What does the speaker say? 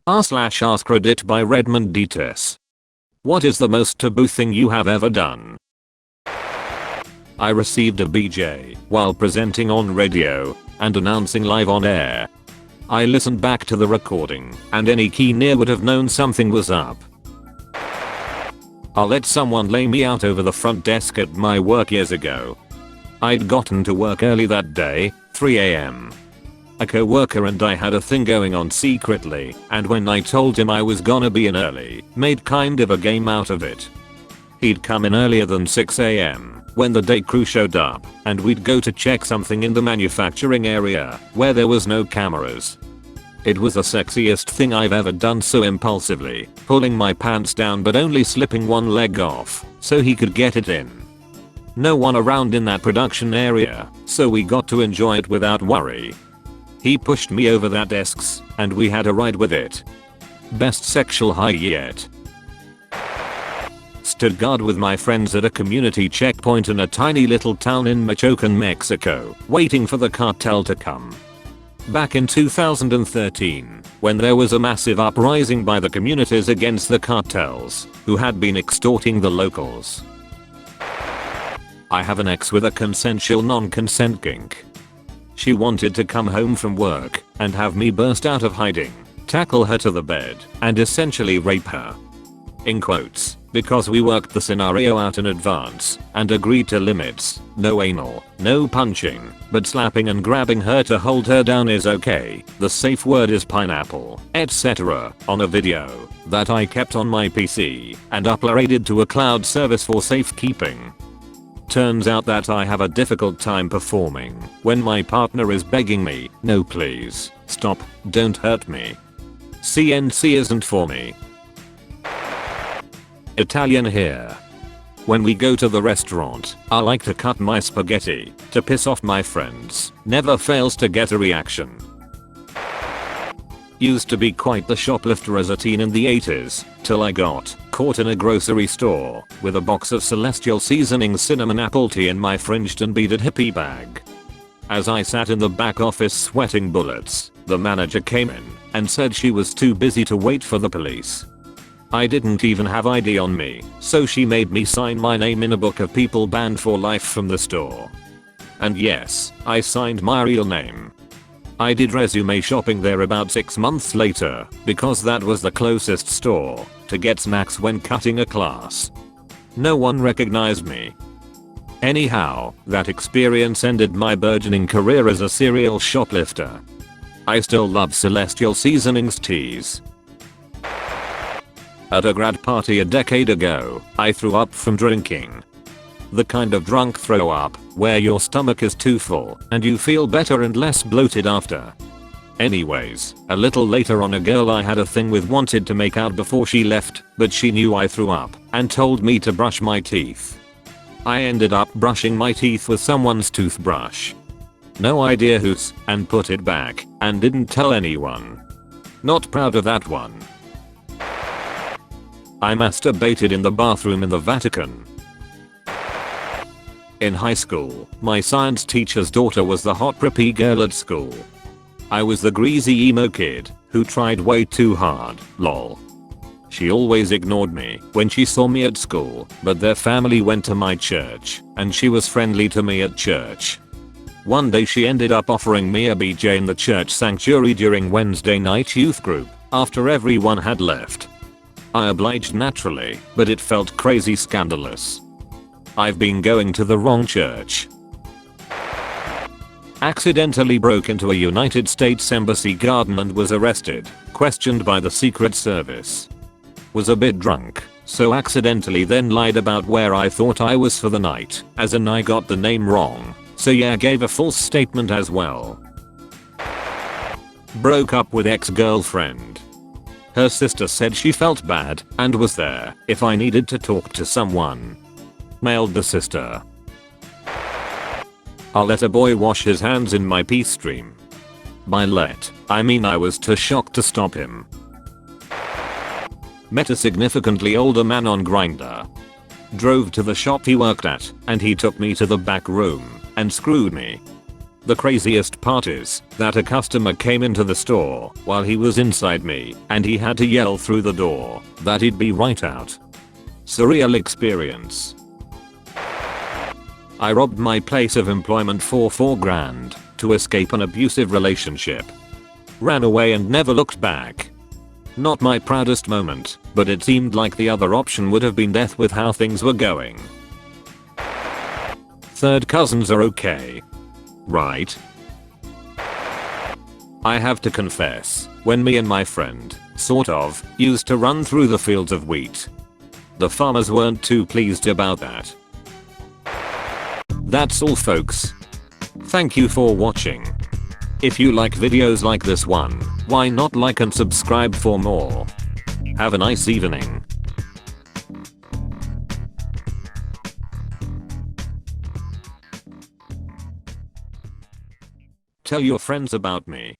r/AskReddit by Redmond Dtes. What is the most taboo thing you have ever done? I received a BJ while presenting on radio and announcing live on air. I listened back to the recording and any keen ear would have known something was up. I let someone lay me out over the front desk at my work years ago. I'd gotten to work early that day, 3 AM. A co-worker and I had a thing going on secretly, and when I told him I was gonna be in early, made kind of a game out of it. He'd come in earlier than 6 AM when the day crew showed up, and we'd go to check something in the manufacturing area where there was no cameras. It was the sexiest thing I've ever done, so impulsively, pulling my pants down but only slipping one leg off so he could get it in. No one around in that production area, so we got to enjoy it without worry. He pushed me over that desks, and we had a ride with it. Best sexual high yet. Stood guard with my friends at a community checkpoint in a tiny little town in Michoacan, Mexico, waiting for the cartel to come. Back in 2013, when there was a massive uprising by the communities against the cartels, who had been extorting the locals. I have an ex with a consensual non-consent kink. She wanted to come home from work and have me burst out of hiding, tackle her to the bed, and essentially rape her. In quotes, because we worked the scenario out in advance and agreed to limits, no anal, no punching, but slapping and grabbing her to hold her down is okay, the safe word is pineapple, etc. on a video that I kept on my PC and uploaded to a cloud service for safekeeping. Turns out that I have a difficult time performing when my partner is begging me, no please, stop, don't hurt me. CNC isn't for me. Italian here. When we go to the restaurant, I like to cut my spaghetti to piss off my friends. Never fails to get a reaction. Used to be quite the shoplifter as a teen in the 80s, till I got caught in a grocery store with a box of Celestial Seasonings cinnamon apple tea in my fringed and beaded hippie bag. As I sat in the back office sweating bullets, the manager came in and said she was too busy to wait for the police. I didn't even have ID on me, so she made me sign my name in a book of people banned for life from the store. And yes, I signed my real name. I did resume shopping there about 6 months later, because that was the closest store to get snacks when cutting a class. No one recognized me. Anyhow, that experience ended my burgeoning career as a serial shoplifter. I still love Celestial Seasonings teas. At a grad party a decade ago, I threw up from drinking. The kind of drunk throw up where your stomach is too full and you feel better and less bloated after. Anyways, a little later on, a girl I had a thing with wanted to make out before she left, but she knew I threw up and told me to brush my teeth. I ended up brushing my teeth with someone's toothbrush. No idea whose, and put it back and didn't tell anyone. Not proud of that one. I masturbated in the bathroom in the Vatican. In high school, my science teacher's daughter was the hot preppy girl at school. I was the greasy emo kid who tried way too hard, lol. She always ignored me when she saw me at school, but their family went to my church, and she was friendly to me at church. One day she ended up offering me a BJ in the church sanctuary during Wednesday night youth group, after everyone had left. I obliged naturally, but it felt crazy scandalous. I've been going to the wrong church. Accidentally broke into a United States Embassy garden and was arrested, questioned by the Secret Service. Was a bit drunk, so accidentally then lied about where I thought I was for the night, as in I got the name wrong, so yeah, gave a false statement as well. Broke up with ex-girlfriend. Her sister said she felt bad and was there if I needed to talk to someone. Mailed the sister. I let a boy wash his hands in my pee stream. By let, I mean I was too shocked to stop him. Met a significantly older man on Grindr. Drove to the shop he worked at, and he took me to the back room and screwed me. The craziest part is that a customer came into the store while he was inside me and he had to yell through the door that he'd be right out. Surreal experience. I robbed my place of employment for $4 grand to escape an abusive relationship. Ran away and never looked back. Not my proudest moment, but it seemed like the other option would have been death with how things were going. Third cousins are okay, right? I have to confess, when me and my friend, used to run through the fields of wheat, the farmers weren't too pleased about that. That's all folks. Thank you for watching. If you like videos like this one, why not like and subscribe for more? Have a nice evening. Tell your friends about me.